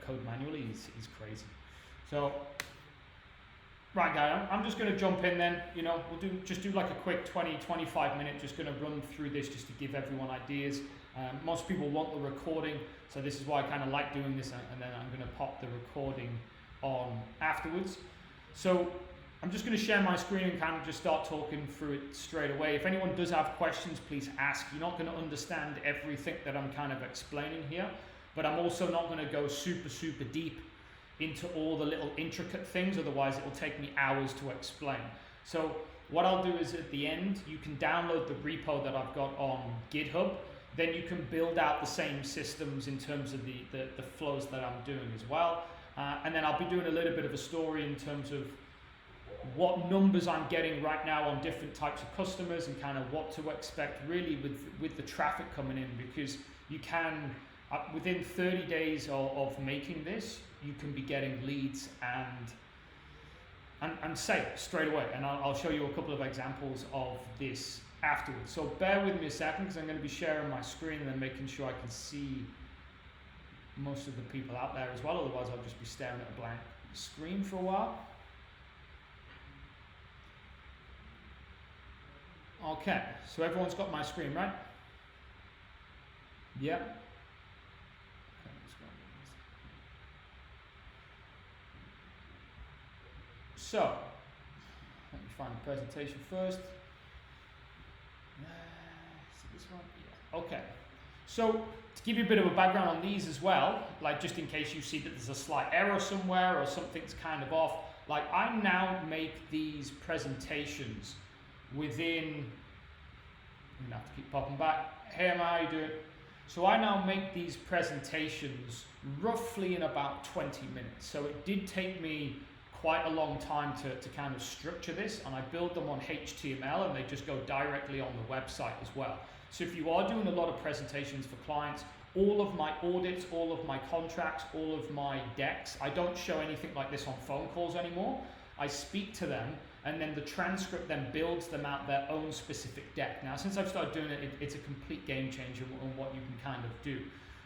code manually is crazy. So, right guys, I'm just going to jump in then. You know, we'll just do like a quick 20-25 minute, just going to run through this just to give everyone ideas. Most people want the recording, so this is why I kind of like doing this, and then I'm going to pop the recording on afterwards. So I'm just going to share my screen and kind of just start talking through it straight away. If anyone does have questions, please ask. You're not going to understand everything that I'm kind of explaining here, but I'm also not going to go super deep into all the little intricate things, otherwise it will take me hours to explain. So what I'll do is at the end, you can download the repo that I've got on GitHub. Then you can build out the same systems in terms of the flows that I'm doing as well. And then I'll be doing a little bit of a story in terms of what numbers I'm getting right now on different types of customers and kind of what to expect really with the traffic coming in, because you can, within 30 days of making this, you can be getting leads and sales straight away. And I'll show you a couple of examples of this afterwards. So bear with me a second, because I'm going to be sharing my screen and then making sure I can see most of the people out there as well. Otherwise I'll just be staring at a blank screen for a while. Okay, so everyone's got my screen, right? Yep. So, let me find the presentation first. Is it this one? Yeah. Okay. So, to give you a bit of a background on these as well, like just in case you see that there's a slight error somewhere or something's kind of off, like I now make these presentations within, I'm gonna have to keep popping back. Hey, Emma, how you doing? So I now make these presentations roughly in about 20 minutes. So it did take me quite a long time to kind of structure this, and I build them on HTML and they just go directly on the website as well. So if you are doing a lot of presentations for clients, all of my audits, all of my contracts, all of my decks, I don't show anything like this on phone calls anymore. I speak to them, and then the transcript then builds them out their own specific deck. Now, since I've started doing it, it's a complete game changer on what you can kind of do.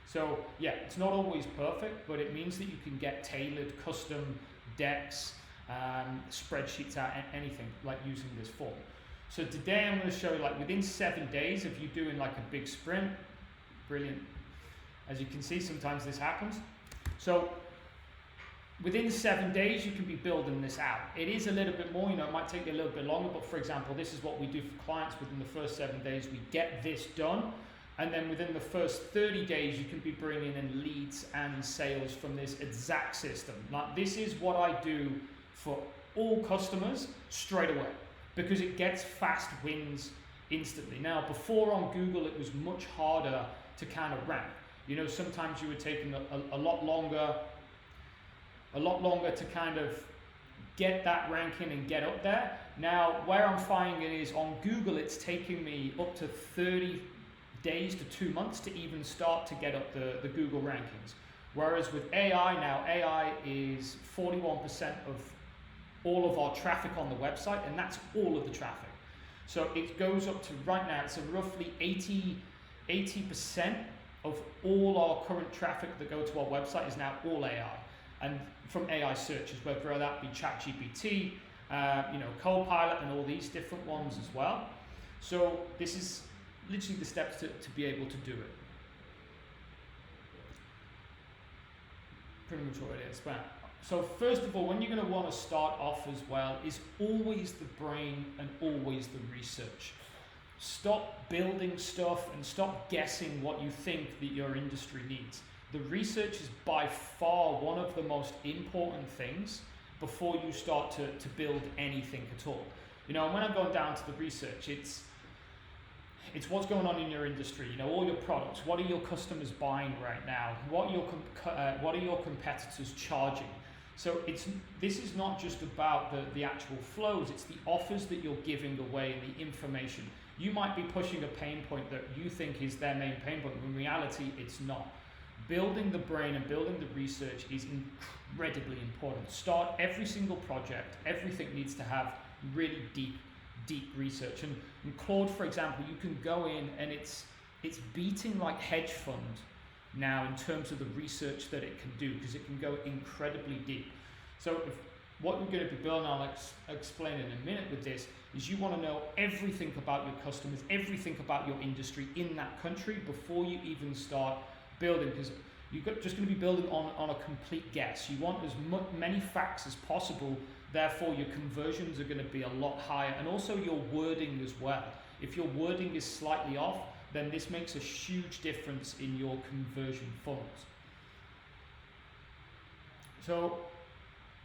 So yeah, it's not always perfect, but it means that you can get tailored custom decks, spreadsheets out, anything like using this form. So today I'm going to show you, like within 7 days of you doing like a big sprint. Brilliant. As you can see, sometimes this happens. So within 7 days, you can be building this out. It is a little bit more, you know, it might take you a little bit longer, but for example, this is what we do for clients. Within the first 7 days, we get this done. And then within the first 30 days, you can be bringing in leads and sales from this exact system. Now, this is what I do for all customers straight away, because it gets fast wins instantly. Now, before on Google, it was much harder to kind of rank. You know, sometimes you were taking a lot longer to kind of get that ranking and get up there. Now, where I'm finding it is on Google, it's taking me up to 30 days to 2 months to even start to get up the Google rankings. Whereas with AI now, AI is 41% of all of our traffic on the website, and that's all of the traffic. So it goes up to, right now, it's a roughly 80% of all our current traffic that go to our website is now all AI. And from AI searches, whether that be ChatGPT, you know, Copilot and all these different ones as well. So this is literally the steps to be able to do it. Pretty much what it is. But so first of all, when you're going to want to start off as well, is always the brain and always the research. Stop building stuff and stop guessing what you think that your industry needs. The research is by far one of the most important things before you start to build anything at all. You know, when I'm going down to the research, it's what's going on in your industry. You know, all your products. What are your customers buying right now? What are your competitors charging? So this is not just about the actual flows. It's the offers that you're giving away and the information. You might be pushing a pain point that you think is their main pain point. In reality, it's not. Building the brain and building the research is incredibly important. Start every single project. Everything needs to have really deep research. And Claude, for example, you can go in and it's beating like hedge fund now in terms of the research that it can do, because it can go incredibly deep. So what we're going to be building, I'll explain in a minute with this, is you want to know everything about your customers, everything about your industry in that country before you even start building, because you're just going to be building on a complete guess. You want as many facts as possible, therefore your conversions are going to be a lot higher, and also your wording as well. If your wording is slightly off, then this makes a huge difference in your conversion funnels. So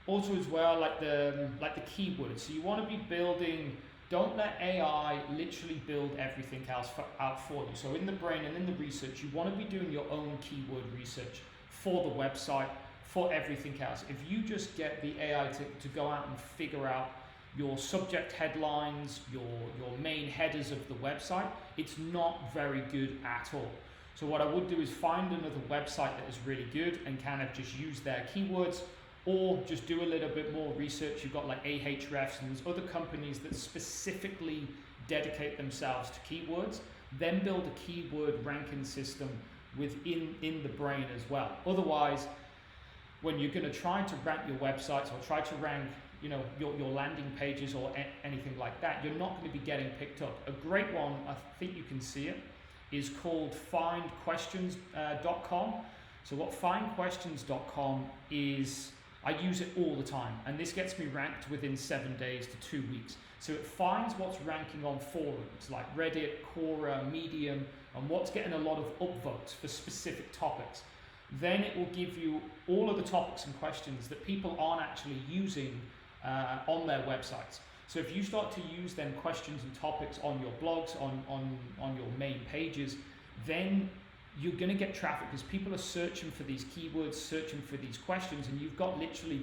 also as well, like the keywords. So you want to be building, don't let AI literally build everything else out for you. So in the brain and in the research, you want to be doing your own keyword research for the website, for everything else. If you just get the AI to go out and figure out your subject headlines, your main headers of the website, it's not very good at all. So what I would do is find another website that is really good and kind of just use their keywords, or just do a little bit more research. You've got like Ahrefs and there's other companies that specifically dedicate themselves to keywords. Then build a keyword ranking system within the brain as well. Otherwise, when you're going to try to rank your websites or try to rank, you know, your landing pages or anything like that, you're not going to be getting picked up. A great one, I think you can see it, is called findquestions.com. So what findquestions.com is, I use it all the time, and this gets me ranked within 7 days to 2 weeks. So it finds what's ranking on forums like Reddit, Quora, Medium, and what's getting a lot of upvotes for specific topics. Then it will give you all of the topics and questions that people aren't actually using on their websites. So if you start to use them questions and topics on your blogs, on your main pages, then you're going to get traffic because people are searching for these keywords, searching for these questions, and you've got literally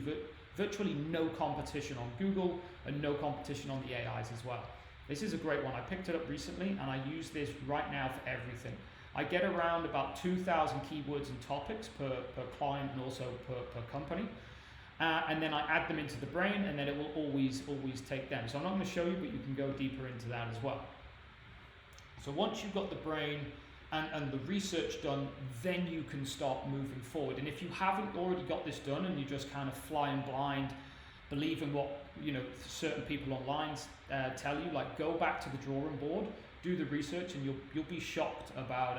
virtually no competition on Google and no competition on the AIs as well. This is a great one. I picked it up recently and I use this right now for everything. I get around about 2,000 keywords and topics per client and also per company. And then I add them into the brain, and then it will always take them. So I'm not going to show you, but you can go deeper into that as well. So once you've got the brain and the research done, then you can start moving forward. And if you haven't already got this done and you're just kind of flying blind, believing what certain people online tell you, like go back to the drawing board, do the research, and you'll be shocked about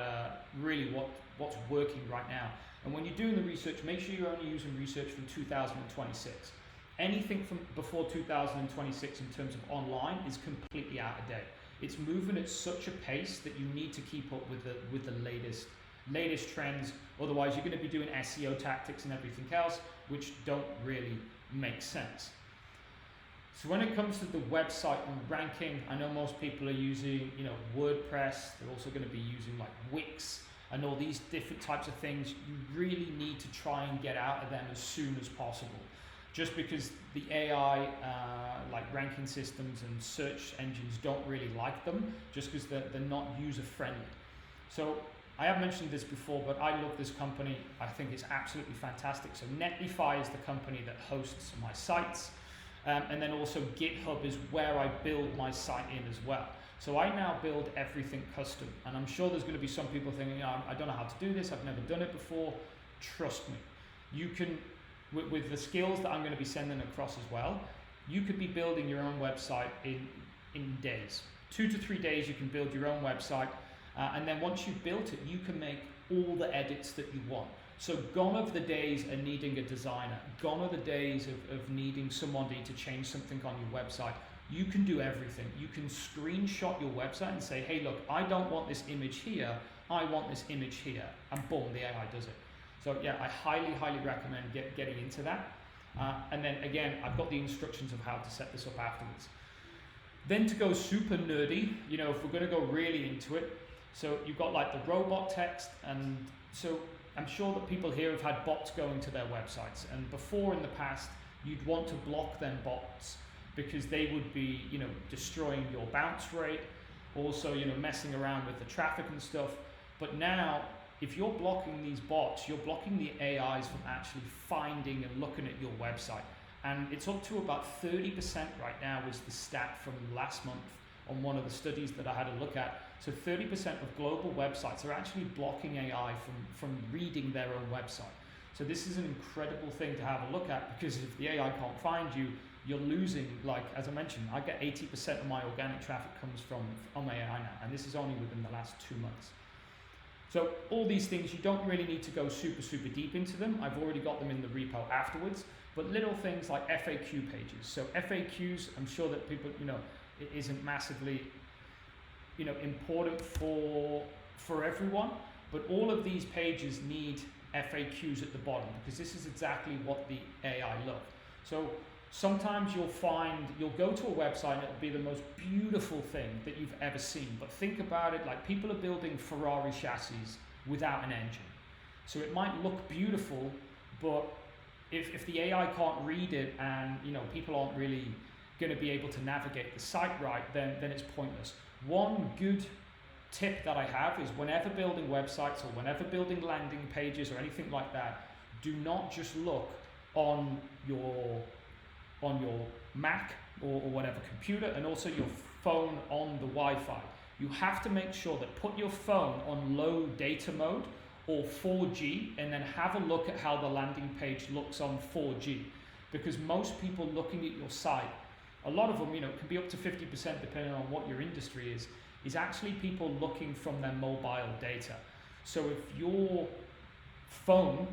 really what's working right now. And when you're doing the research, make sure you're only using research from 2026. Anything from before 2026 in terms of online is completely out of date. It's moving at such a pace that you need to keep up with the latest trends. Otherwise, you're going to be doing SEO tactics and everything else, which don't really make sense. So when it comes to the website and ranking, I know most people are using, WordPress. They're also going to be using like Wix and all these different types of things. You really need to try and get out of them as soon as possible. Just because the AI, like ranking systems and search engines don't really like them, just because they're not user-friendly. So I have mentioned this before, but I love this company. I think it's absolutely fantastic. So Netlify is the company that hosts my sites. And then also GitHub is where I build my site in as well. So I now build everything custom. And I'm sure there's going to be some people thinking, I don't know how to do this. I've never done it before. Trust me. You can, with the skills that I'm going to be sending across as well, you could be building your own website in days. 2 to 3 days you can build your own website. And then once you've built it, you can make all the edits that you want. So gone are the days of needing a designer. Gone are the days of needing somebody to change something on your website. You can do everything. You can screenshot your website and say, hey, look, I don't want this image here. I want this image here. And boom, the AI does it. So yeah, I highly, highly recommend getting into that. And then again, I've got the instructions of how to set this up afterwards. Then to go super nerdy, if we're going to go really into it, so you've got like the robot text, and so I'm sure that people here have had bots going to their websites, and before in the past, you'd want to block them bots because they would be, destroying your bounce rate, also, messing around with the traffic and stuff. But now, if you're blocking these bots, you're blocking the AIs from actually finding and looking at your website. And it's up to about 30% right now was the stat from last month on one of the studies that I had a look at. So 30% of global websites are actually blocking AI from reading their own website. So this is an incredible thing to have a look at, because if the AI can't find you, you're losing, like, as I mentioned, I get 80% of my organic traffic comes from AI now, and this is only within the last 2 months. So all these things, you don't really need to go super deep into them. I've already got them in the repo afterwards, but little things like FAQ pages. So FAQs, I'm sure that people, it isn't massively, important for everyone, but all of these pages need FAQs at the bottom, because this is exactly what the AI love. So sometimes you'll go to a website and it'll be the most beautiful thing that you've ever seen, but think about it like people are building Ferrari chassis without an engine. So it might look beautiful, but if the AI can't read it and people aren't really going to be able to navigate the site right, then it's pointless. One good tip that I have is, whenever building websites or whenever building landing pages or anything like that, do not just look on your Mac or whatever computer, and also your phone on the Wi-Fi. You have to make sure that put your phone on low data mode or 4G, and then have a look at how the landing page looks on 4G, because most people looking at your site, a lot of them, can be up to 50% depending on what your industry is actually people looking from their mobile data. So if your phone,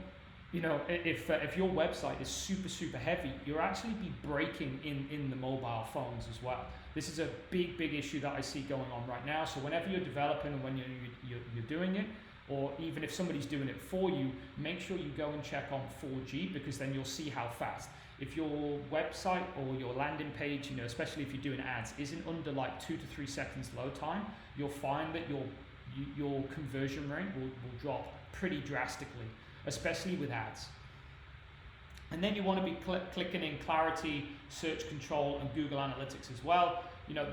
if your website is super heavy, you'll actually be breaking in the mobile phones as well. This is a big issue that I see going on right now. So whenever you're developing and when you're doing it, or even if somebody's doing it for you, make sure you go and check on 4G, because then you'll see how fast. If your website or your landing page, especially if you're doing ads, isn't under like 2 to 3 seconds load time, you'll find that your conversion rate will drop pretty drastically, especially with ads. And then you want to be clicking in clarity, search control, and Google Analytics as well.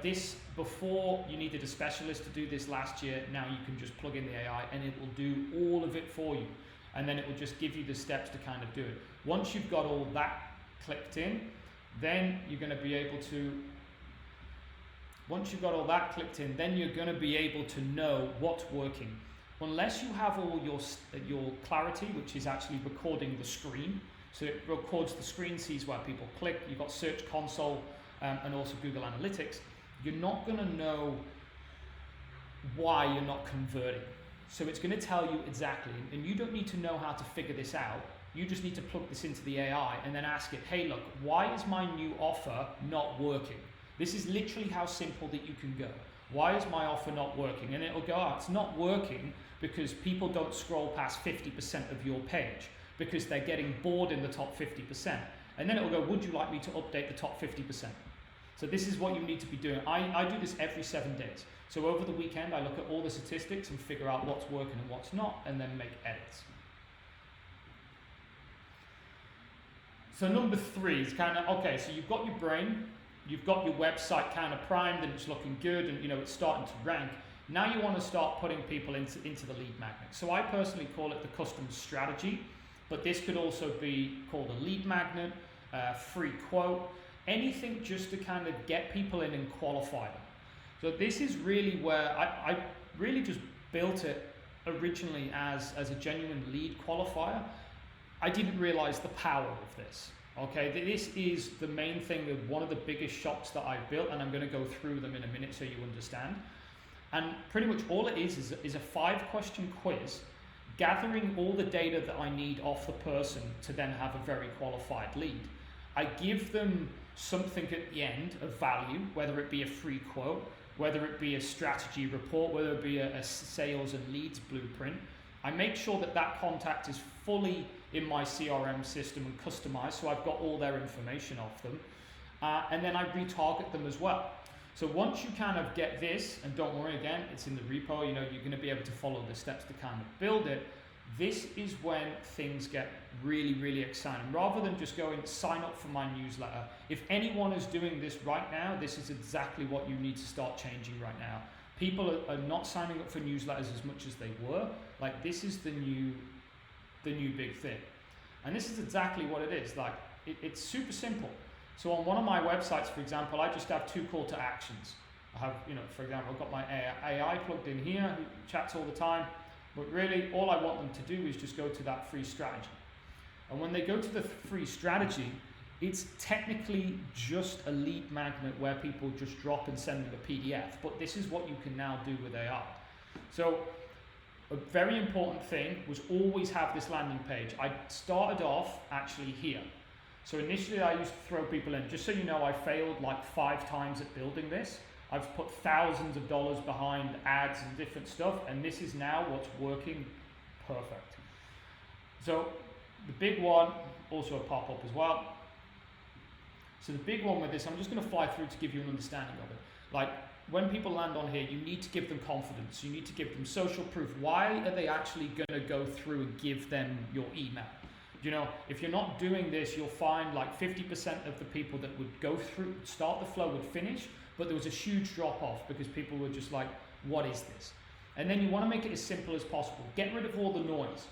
This, before you needed a specialist to do this last year, now you can just plug in the AI and it will do all of it for you. And then it will just give you the steps to kind of do it. Once you've got all that clicked in, then you're going to be able to, then you're going to be able to know what's working. Unless you have all your clarity, which is actually recording the screen. So it records the screen, sees where people click. You've got Search Console and also Google Analytics. You're not going to know why you're not converting. So it's going to tell you exactly, and you don't need to know how to figure this out. You just need to plug this into the AI and then ask it, hey, look, why is my new offer not working? This is literally how simple that you can go. Why is my offer not working? And it'll go, oh, it's not working because people don't scroll past 50% of your page, because they're getting bored in the top 50%. And then it'll go, would you like me to update the top 50%? So this is what you need to be doing. I do this every 7 days. So over the weekend, I look at all the statistics and figure out what's working and what's not, and then make edits. So number 3 is kind of, okay, so you've got your brain, you've got your website kind of primed and it's looking good and it's starting to rank. Now you want to start putting people into the lead magnet. So I personally call it the custom strategy, but this could also be called a lead magnet, free quote, anything just to kind of get people in and qualify them. So this is really where I really just built it originally as a genuine lead qualifier. I didn't realize the power of this. Okay, this is the main thing, one of the biggest shops that I built, and I'm going to go through them in a minute so you understand. And pretty much all it is a 5-question quiz, gathering all the data that I need off the person to then have a very qualified lead. I give them something at the end of value, whether it be a free quote, whether it be a strategy report, whether it be a sales and leads blueprint. I make sure that that contact is fully in my CRM system and customized, so I've got all their information off them. And then I retarget them as well. So once you kind of get this, and don't worry again, it's in the repo, you're going to be able to follow the steps to kind of build it. This is when things get really, really exciting. Rather than just going, sign up for my newsletter. If anyone is doing this right now, this is exactly what you need to start changing right now. People are not signing up for newsletters as much as they were. Like, this is the new big thing. And this is exactly what it is. Like, it's super simple. So on one of my websites, for example, I just have 2 call to actions. I have, for example, I've got my AI plugged in here who chats all the time, but really all I want them to do is just go to that free strategy. And when they go to the free strategy, it's technically just a lead magnet where people just drop and send them a PDF, but this is what you can now do with AI. So a very important thing was always have this landing page. I started off actually here. So initially I used to throw people in. Just so you know, I failed like 5 times at building this. I've put thousands of dollars behind ads and different stuff, and this is now what's working perfect. So the big one, also a pop-up as well. So the big one with this, I'm just going to fly through to give you an understanding of it. Like when people land on here, you need to give them confidence. You need to give them social proof. Why are they actually going to go through and give them your email? If you're not doing this, you'll find like 50% of the people that would go through, start the flow would finish, but there was a huge drop off because people were just like, what is this? And then you want to make it as simple as possible. Get rid of all the noise.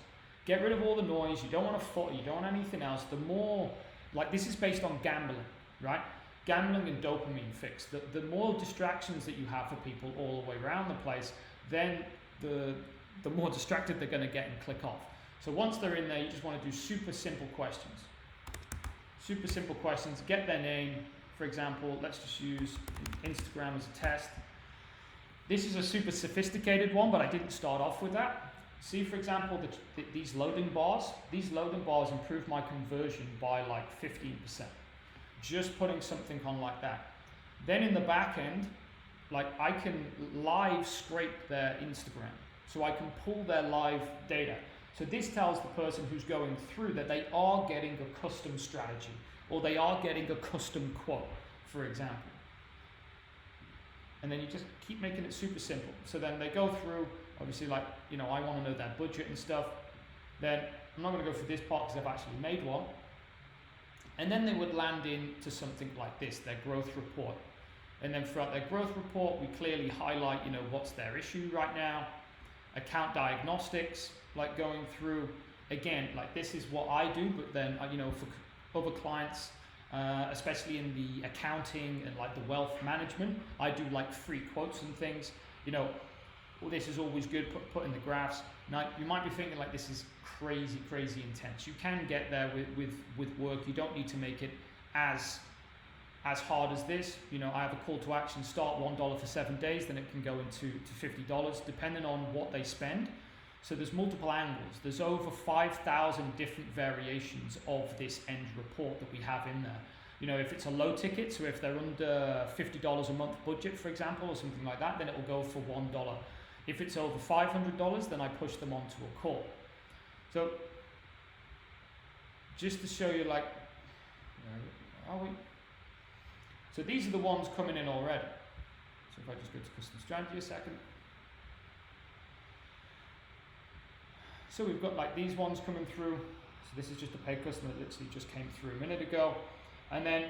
Get rid of all the noise. You don't want a footer. You don't want anything else. The more, like this is based on gambling, right? Gambling and dopamine fix. The more distractions that you have for people all the way around the place, then the more distracted they're going to get and click off. So once they're in there, you just want to do super simple questions. Super simple questions. Get their name. For example, let's just use Instagram as a test. This is a super sophisticated one, but I didn't start off with that. See, for example, these loading bars. These loading bars improve my conversion by like 15%. Just putting something on like that. Then in the back end, like I can live scrape their Instagram. So I can pull their live data. So this tells the person who's going through that they are getting a custom strategy or they are getting a custom quote, for example. And then you just keep making it super simple. So then they go through, obviously like, I want to know their budget and stuff. Then I'm not going to go for this part because I've actually made one. And then they would land into something like this, their growth report. And then throughout their growth report, we clearly highlight, what's their issue right now. Account diagnostics, like going through, again, like this is what I do, but then, for other clients, especially in the accounting and like the wealth management, I do like free quotes and things. Well, this is always good, put in the graphs. Now, you might be thinking like this is crazy intense. You can get there with work. You don't need to make it as hard as this. I have a call to action, start $1 for 7 days, then it can go into $50, depending on what they spend. So there's multiple angles. There's over 5,000 different variations of this end report that we have in there. If it's a low ticket, so if they're under $50 a month budget, for example, or something like that, then it will go for $1. If it's over $500, then I push them onto a call. So just to show you, like, where are we? So these are the ones coming in already. So if I just go to custom strategy a second. So we've got like these ones coming through. So this is just a paid customer that literally just came through a minute ago. And then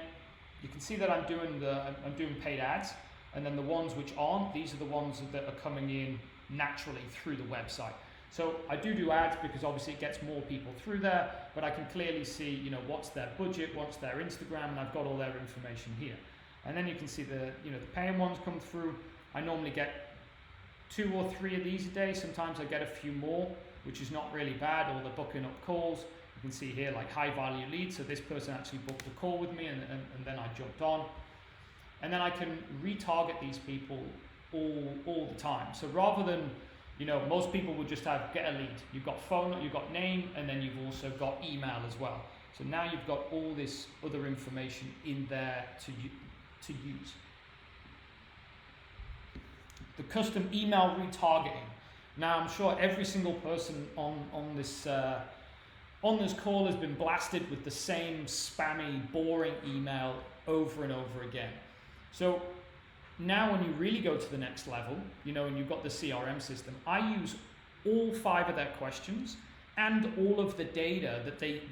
you can see that I'm doing paid ads. And then the ones which aren't, these are the ones that are coming in naturally through the website. So I do ads because obviously it gets more people through there, but I can clearly see, what's their budget, what's their Instagram, and I've got all their information here. And then you can see the paying ones come through. I normally get 2 or 3 of these a day. Sometimes I get a few more, which is not really bad, or they're booking up calls. You can see here like high value leads. So this person actually booked a call with me and then I jumped on. And then I can retarget these people all the time. So rather than, most people would just get a lead. You've got phone, you've got name, and then you've also got email as well. So now you've got all this other information in there to use. The custom email retargeting. Now I'm sure every single person on this call has been blasted with the same spammy, boring email over and over again. So now when you really go to the next level, and you've got the CRM system, I use all 5 of their questions and all of the data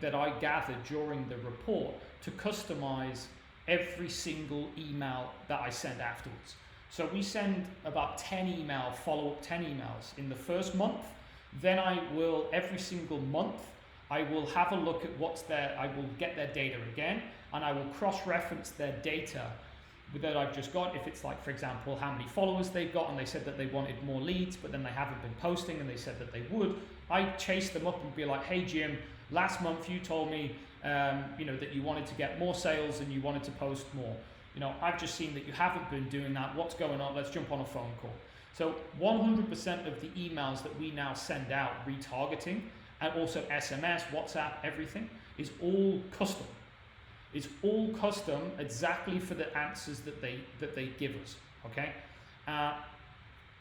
that I gathered during the report to customize every single email that I send afterwards. So we send about 10 follow-up 10 emails in the first month. Then I will, every single month, I will have a look at I will get their data again, and I will cross-reference their data that I've just got, if it's like, for example, how many followers they've got and they said that they wanted more leads, but then they haven't been posting and they said that they would, I chase them up and be like, hey Jim, last month you told me that you wanted to get more sales and you wanted to post more. I've just seen that you haven't been doing that. What's going on? Let's jump on a phone call. So 100% of the emails that we now send out, retargeting, and also SMS, WhatsApp, everything, is all custom. It's all custom exactly for the answers that they give us, okay?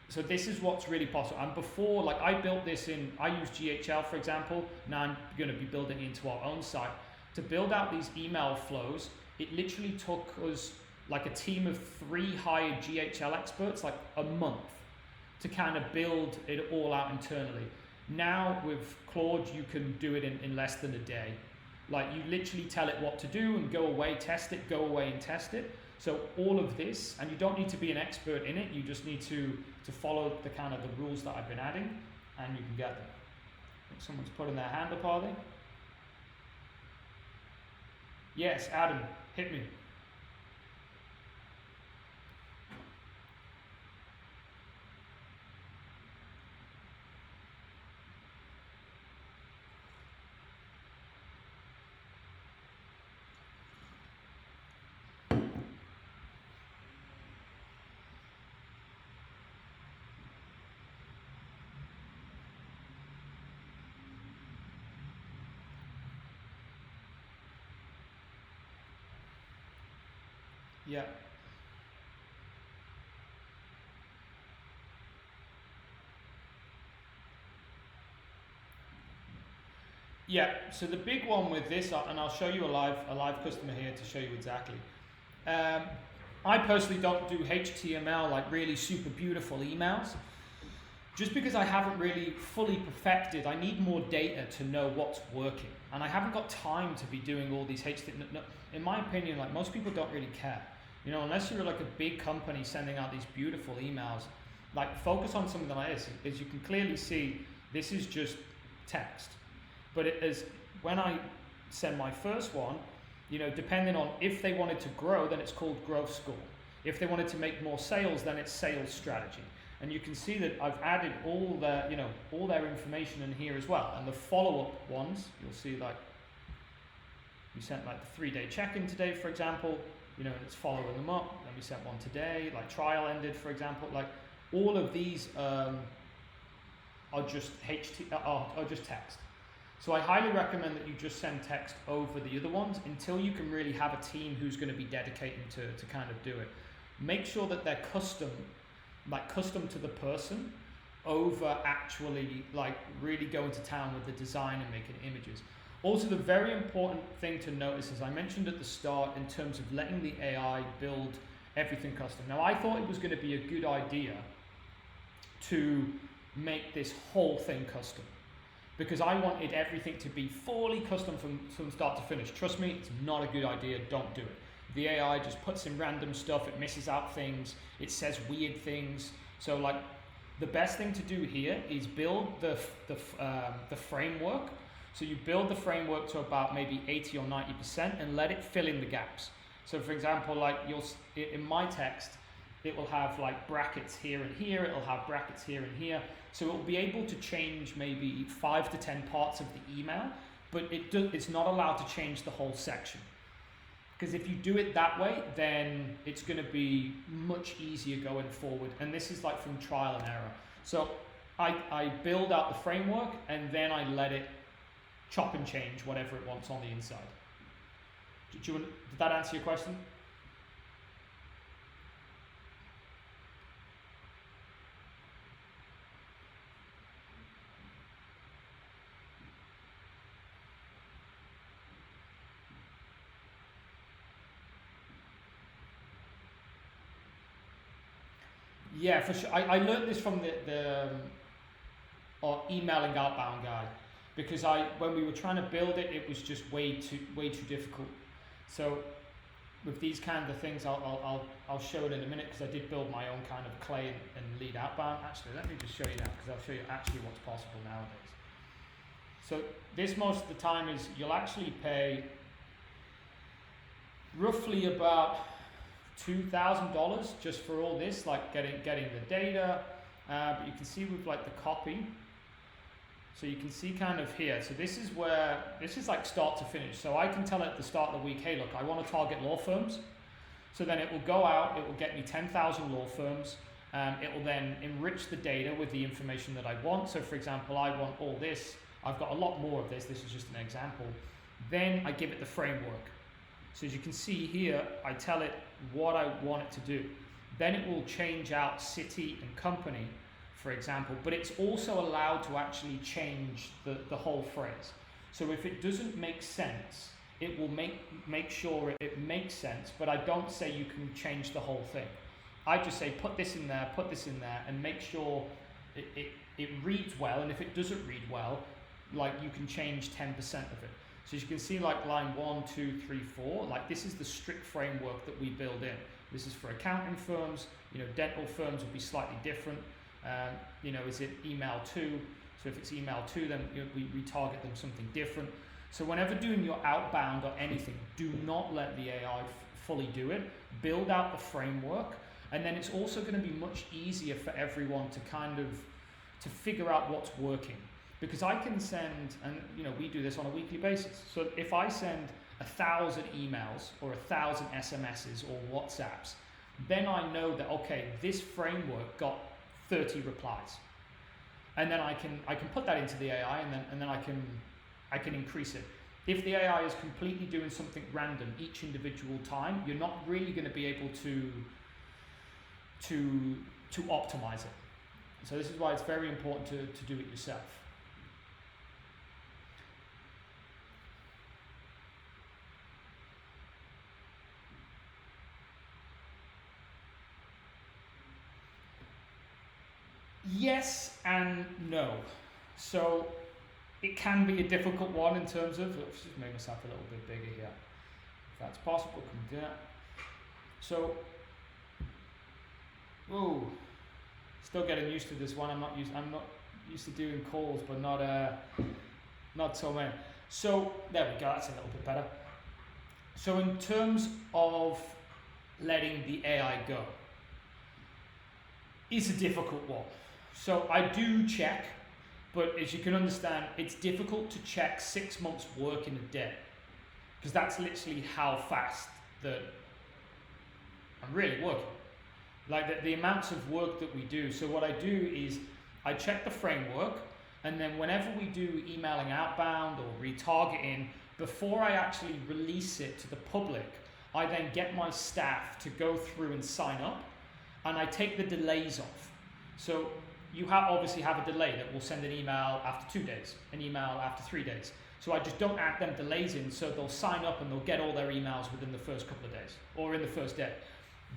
So this is what's really possible. And before, like I built this I use GHL, for example. Now I'm gonna be building it into our own site. To build out these email flows, it literally took us like a team of 3 hired GHL experts, like a month, to kind of build it all out internally. Now with Claude, you can do it in less than a day. Like you literally tell it what to do and go away, test it, go away and test it. So all of this, and you don't need to be an expert in it, you just need to follow the kind of the rules that I've been adding, and you can get them. I think someone's putting their hand up, are they? Yes, Adam, hit me. Yeah. Yeah, so the big one with this, and I'll show you a live customer here to show you exactly. I personally don't do HTML, like really super beautiful emails, just because I haven't really fully perfected. I need more data to know what's working, and I haven't got time to be doing all these HTML. No, in my opinion, like most people don't really care. Unless you're like a big company sending out these beautiful emails, like focus on something like this. As you can clearly see, this is just text. But when I send my first one, depending on if they wanted to grow, then it's called growth score. If they wanted to make more sales, then it's sales strategy. And you can see that I've added all their information in here as well. And the follow-up ones, you'll see like we sent like the 3-day check-in today, for example. And it's following them up. Then we sent one today, like trial ended, for example. Like all of these are just text. So I highly recommend that you just send text over the other ones until you can really have a team who's going to be dedicated to kind of do it. Make sure that they're custom to the person, over actually like really going to town with the design and making images. Also, the very important thing to notice, as I mentioned at the start, in terms of letting the AI build everything custom. Now, I thought it was going to be a good idea to make this whole thing custom, because I wanted everything to be fully custom from start to finish. Trust me, it's not a good idea. Don't do it. The AI just puts in random stuff. It misses out things. It says weird things. So, like, the best thing to do here is build the framework. So you build the framework to about maybe 80 or 90% and let it fill in the gaps. So for example, like in my text, it will have like brackets here and here, it'll have brackets here and here. So it will be able to change maybe 5 to 10 parts of the email, but it's not allowed to change the whole section. Because if you do it that way, then it's going to be much easier going forward. And this is like from trial and error. So I build out the framework and then I let it chop and change whatever it wants on the inside. Did that answer your question? Yeah, for sure. I learned this from the emailing outbound guy, because when we were trying to build it, it was just way too difficult. So with these kind of things, I'll show it in a minute, because I did build my own kind of clay and lead outbound. Actually, let me just show you now, because I'll show you actually what's possible nowadays. So this most of the time is you'll actually pay roughly about $2,000 just for all this, like getting the data. But you can see with like the copy. So you can see kind of here. So this is like start to finish. So I can tell at the start of the week, hey, look, I want to target law firms. So then it will go out, it will get me 10,000 law firms. It will then enrich the data with the information that I want. So for example, I want all this. I've got a lot more of this. This is just an example. Then I give it the framework. So as you can see here, I tell it what I want it to do. Then it will change out city and company, for example, but it's also allowed to actually change the whole phrase. So if it doesn't make sense, it will make sure it makes sense, but I don't say you can change the whole thing. I just say put this in there, and make sure it reads well, and if it doesn't read well, like you can change 10% of it. So as you can see, like line 1, 2, 3, 4, like this is the strict framework that we build in. This is for accounting firms, dental firms would be slightly different. Is it email to? So if it's email to, then we target them something different. So whenever doing your outbound or anything, do not let the AI fully do it. Build out the framework, and then it's also going to be much easier for everyone to to figure out what's working. Because I can send, and we do this on a weekly basis. So if I send 1,000 emails or 1,000 SMSs or WhatsApps, then I know that, okay, this framework got 30 replies. And then I can put that into the AI, and then I can increase it. If the AI is completely doing something random each individual time, you're not really going to be able to optimize it. So this is why it's very important to do it yourself. Yes and no. So it can be a difficult one in terms of, let's just make myself a little bit bigger here. If that's possible, can we do that? So, still getting used to this one. I'm not used to doing calls, but not so many. So there we go, that's a little bit better. So in terms of letting the AI go, it's a difficult one. So I do check, but as you can understand, it's difficult to check 6 months' work in a day, because that's literally how fast that I'm really working. Like the amounts of work that we do. So what I do is I check the framework, and then whenever we do emailing outbound or retargeting, before I actually release it to the public, I then get my staff to go through and sign up, and I take the delays off. So you obviously have a delay that will send an email after 2 days, an email after 3 days. So I just don't add them delays in, so they'll sign up and they'll get all their emails within the first couple of days, or in the first day.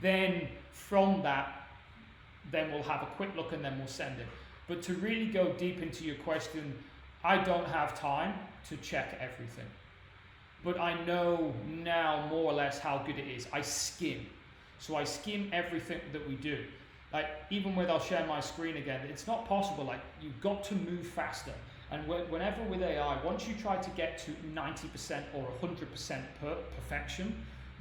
Then from that, then we'll have a quick look and then we'll send it. But to really go deep into your question, I don't have time to check everything. But I know now more or less how good it is. I skim. So I skim everything that we do. Like even I'll share my screen again, it's not possible. Like you've got to move faster. And whenever with AI, once you try to get to 90% or 100% perfection,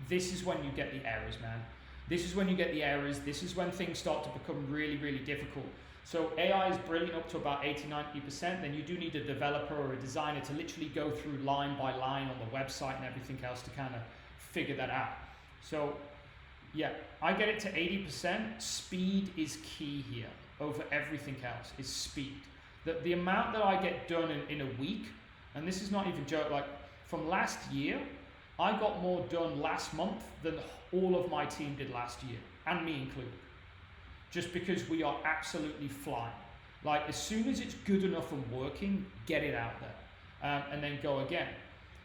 this is when you get the errors, man. This is when you get the errors. This is when things start to become really, really difficult. So AI is brilliant up to about 80-90%. Then you do need a developer or a designer to literally go through line by line on the website and everything else to kind of figure that out. So yeah, I get it to 80%. Speed is key here over everything else, is speed. The amount that I get done in a week, and this is not even joke, like from last year, I got more done last month than all of my team did last year, and me included. Just because we are absolutely flying. Like as soon as it's good enough and working, get it out there, and then go again.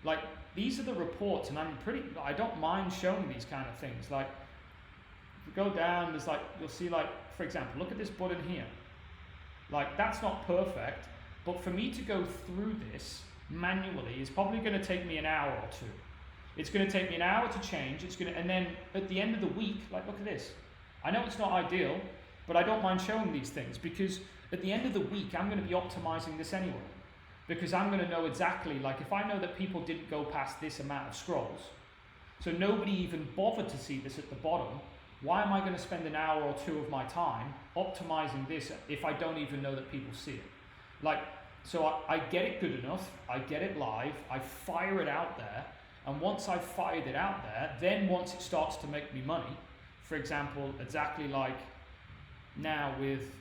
Like these are the reports, and I don't mind showing these kind of things. Like if you go down, there's like, you'll see like, for example, look at this button here. Like that's not perfect, but for me to go through this manually is probably going to take me an hour or two. It's going to take me an hour to change. And then at the end of the week, like look at this. I know it's not ideal, but I don't mind showing these things because at the end of the week, I'm going to be optimizing this anyway. Because I'm going to know exactly, like if I know that people didn't go past this amount of scrolls, So nobody even bothered to see this at the bottom. Why am I going to spend an hour or two of my time optimizing this if I don't even know that people see it? Like, so I get it good enough, I get it live, I fire it out there, and once I've fired it out there, then once it starts to make me money, for example, exactly like now with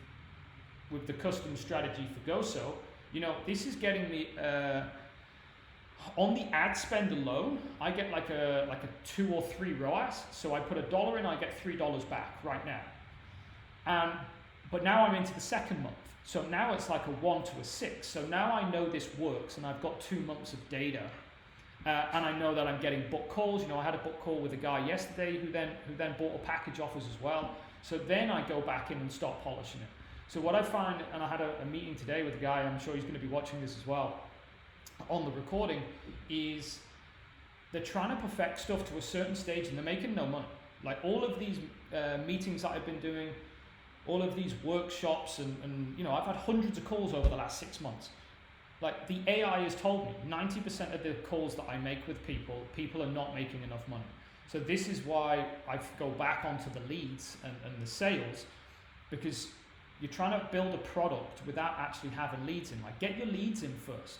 the custom strategy for GoSo, you know, this is getting me, on the ad spend alone, I get like a 2 or 3 ROAS. So I put $1 in, I get $3 back right now. But now I'm into the second month. So now it's like a 1 to a 6. So now I know this works and I've got 2 months of data. And I know that I'm getting book calls. You know, I had a book call with a guy yesterday who then bought a package offers as well. So then I go back in and start polishing it. So what I find, and I had a meeting today with a guy, I'm sure he's going to be watching this as well, on the recording, is they're trying to perfect stuff to a certain stage and they're making no money. Like all of these meetings that I've been doing, all of these workshops, and you know, I've had hundreds of calls over the last 6 months. Like the AI has told me 90% of the calls that I make with people are not making enough money. So this is why I go back onto the leads and the sales, because you're trying to build a product without actually having leads in. Like get your leads in first.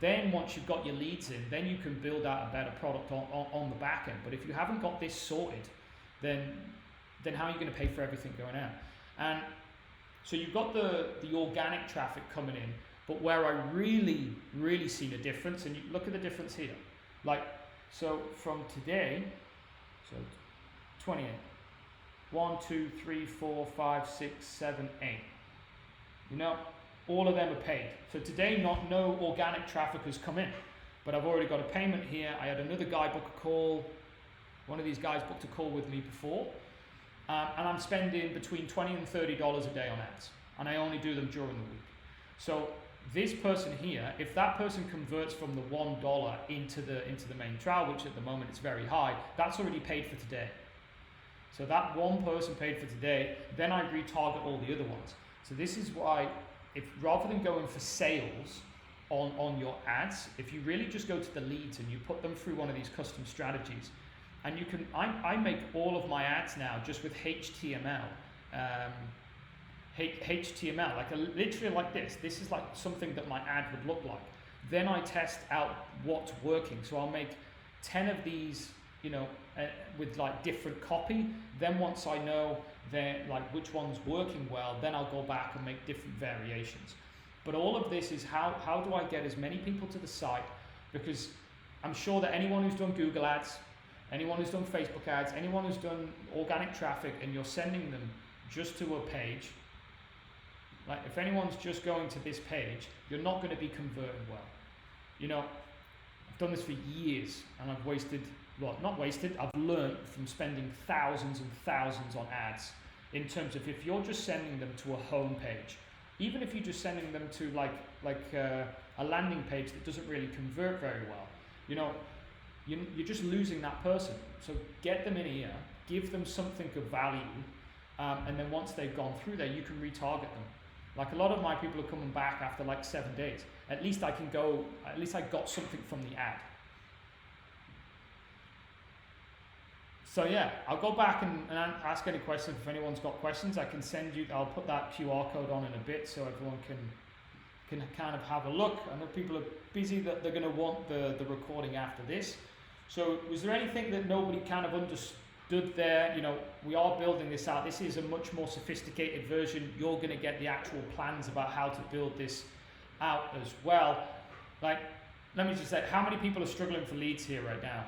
Then once you've got your leads in, then you can build out a better product on the back end. But if you haven't got this sorted, then how are you going to pay for everything going out? And so you've got the organic traffic coming in, but where I really seen a difference, and you look at the difference here. Like, so from today, so 28, 1, 2, 3, 4, 5, 6, 7, 8. You know, all of them are paid. So today, no organic traffic has come in, but I've already got a payment here. I had another guy book a call. One of these guys booked a call with me before, and I'm spending between $20 and $30 a day on ads, and I only do them during the week. So this person here, if that person converts from the $1 into the main trial, which at the moment is very high, that's already paid for today. So that one person paid for today, then I retarget all the other ones. So this is why, if rather than going for sales on your ads, if you really just go to the leads and you put them through one of these custom strategies, and you can, I make all of my ads now just with HTML. HTML, like literally like this. This is like something that my ad would look like. Then I test out what's working. So I'll make 10 of these, you know, with like different copy. Then once I know like which one's working well, then I'll go back and make different variations. But all of this is how do I get as many people to the site? Because I'm sure that anyone who's done Google ads, anyone who's done Facebook ads, anyone who's done organic traffic, and you're sending them just to a page, like if anyone's just going to this page, you're not going to be converting well. You know, I've done this for years and I've wasted, well, not wasted, I've learned from spending thousands and thousands on ads in terms of if you're just sending them to a home page, even if you're just sending them to like a landing page that doesn't really convert very well, you know, you're just losing that person. So get them in here, give them something of value, and then once they've gone through there, you can retarget them. Like a lot of my people are coming back after like 7 days. At least I got something from the ad. So yeah, I'll go back and ask any questions. If anyone's got questions, I can send you, I'll put that QR code on in a bit so everyone can kind of have a look. I know people are busy, that they're going to want the recording after this. So was there anything that nobody kind of understood there? You know, we are building this out. This is a much more sophisticated version. You're going to get the actual plans about how to build this out as well. Like, let me just say, how many people are struggling for leads here right now?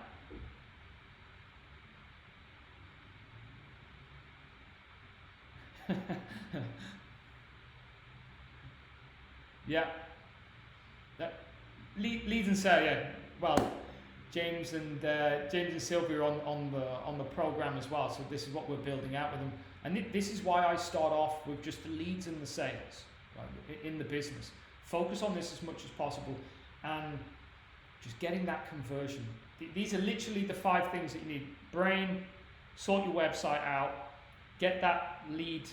Yeah. Leads and sales, yeah. Well, James and Sylvia are on the program as well. So this is what we're building out with them, and this is why I start off with just the leads and the sales, right, in the business. Focus on this as much as possible, and just getting that conversion. These are literally the 5 things that you need: brain, sort your website out, get that lead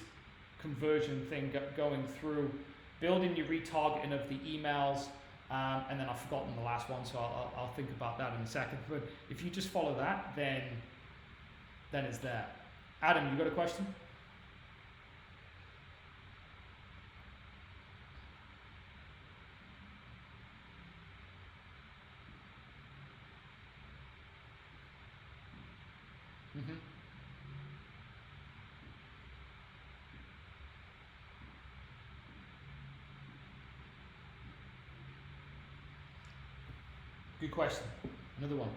conversion thing going through, building your retargeting of the emails, And then I've forgotten the last one, so I'll think about that in a second. But if you just follow that, then it's there. Adam, you got a question? Mm-hmm. Good question. Another one.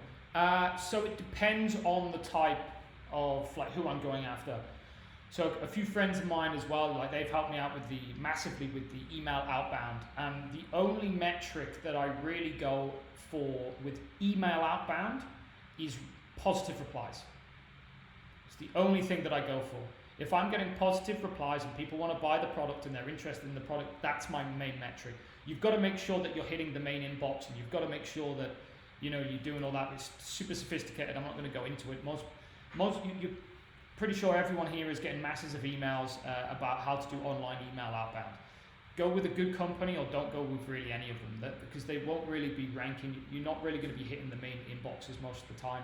So it depends on the type of like who I'm going after. So a few friends of mine as well, like they've helped me out with massively with the email outbound. And the only metric that I really go for with email outbound is positive replies. It's the only thing that I go for. If I'm getting positive replies and people want to buy the product and they're interested in the product, that's my main metric. You've got to make sure that you're hitting the main inbox, and you've got to make sure that you're doing all that. It's super sophisticated. I'm not going to go into it. You're pretty sure everyone here is getting masses of emails about how to do online email outbound. Go with a good company, or don't go with really any of them, because they won't really be ranking. You're not really going to be hitting the main inboxes most of the time.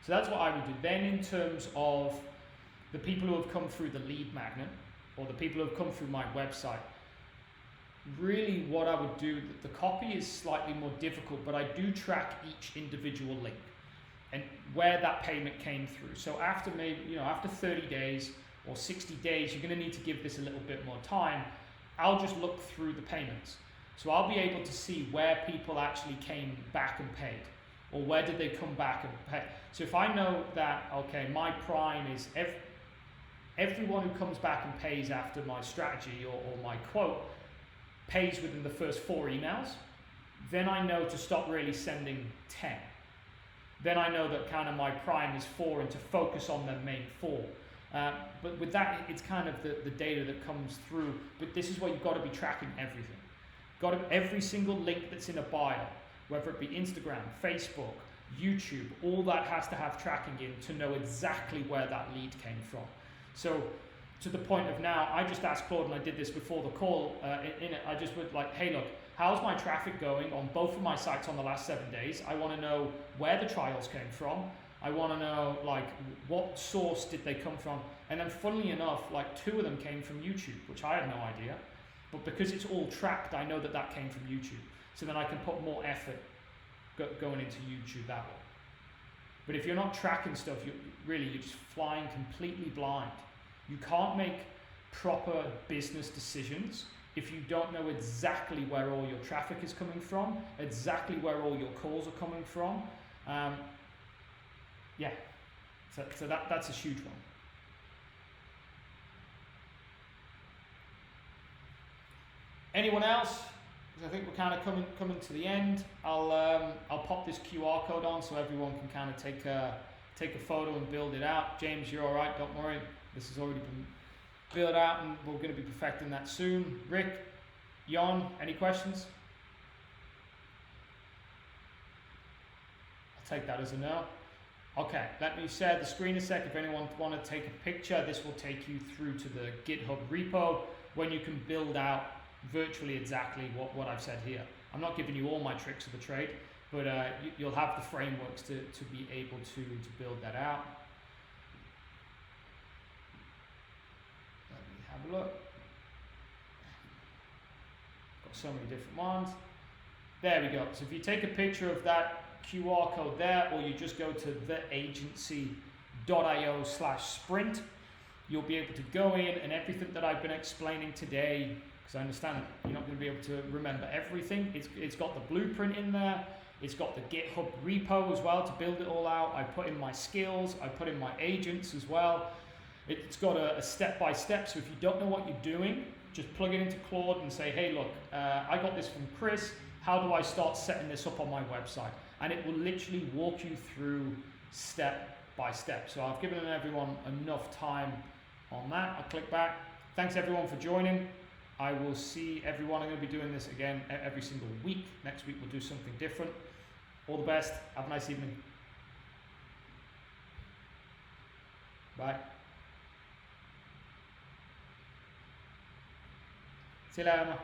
So that's what I would do. Then in terms of the people who have come through the lead magnet, or the people who have come through my website, really what I would do, the copy is slightly more difficult, but I do track each individual link and where that payment came through. So after after 30 days or 60 days, you're going to need to give this a little bit more time. I'll just look through the payments. So I'll be able to see where people actually came back and paid, or where did they come back and pay. So if I know that, okay, my prime is everyone who comes back and pays after my strategy or my quote pays within the first 4 emails, then I know to stop really sending 10. Then I know that kind of my prime is 4 and to focus on the main 4. But with that, it's kind of the data that comes through. But this is where you've got to be tracking everything. Every single link that's in a bio, whether it be Instagram, Facebook, YouTube, all that has to have tracking in to know exactly where that lead came from. So to the point of now, I just asked Claude, and I did this before the call, I just went like, hey look, how's my traffic going on both of my sites on the last 7 days? I want to know where the trials came from. I want to know like what source did they come from. And then funnily enough, like 2 of them came from YouTube, which I had no idea. But because it's all tracked, I know that came from YouTube. So then I can put more effort going into YouTube that way. But if you're not tracking stuff, you're just flying completely blind. You can't make proper business decisions if you don't know exactly where all your traffic is coming from, exactly where all your calls are coming from. So that's a huge one. Anyone else? Because I think we're kind of coming to the end. I'll pop this QR code on so everyone can kind of take a photo and build it out. James, you're all right. Don't worry. This has already been built out, and we're going to be perfecting that soon. Rick, Jon, any questions? I'll take that as a no. Okay, let me share the screen a sec. If anyone want to take a picture, this will take you through to the GitHub repo when you can build out virtually exactly what I've said here. I'm not giving you all my tricks of the trade, but you'll have the frameworks to be able to build that out. Let me have a look. Got so many different ones. There we go. So if you take a picture of that QR code there, or you just go to theagency.io/sprint, you'll be able to go in, and everything that I've been explaining today, because I understand you're not going to be able to remember everything, it's got the blueprint in there, it's got the GitHub repo as well to build it all out. I put in my skills, I put in my agents as well. It's got a step-by-step, so if you don't know what you're doing, just plug it into Claude and say, hey look, I got this from Chris, how do I start setting this up on my website? And it will literally walk you through step by step. So I've given everyone enough time on that. I'll click back. Thanks everyone for joining. I will see everyone. I'm going to be doing this again every single week. Next week we'll do something different. All the best. Have a nice evening. Bye. See you later.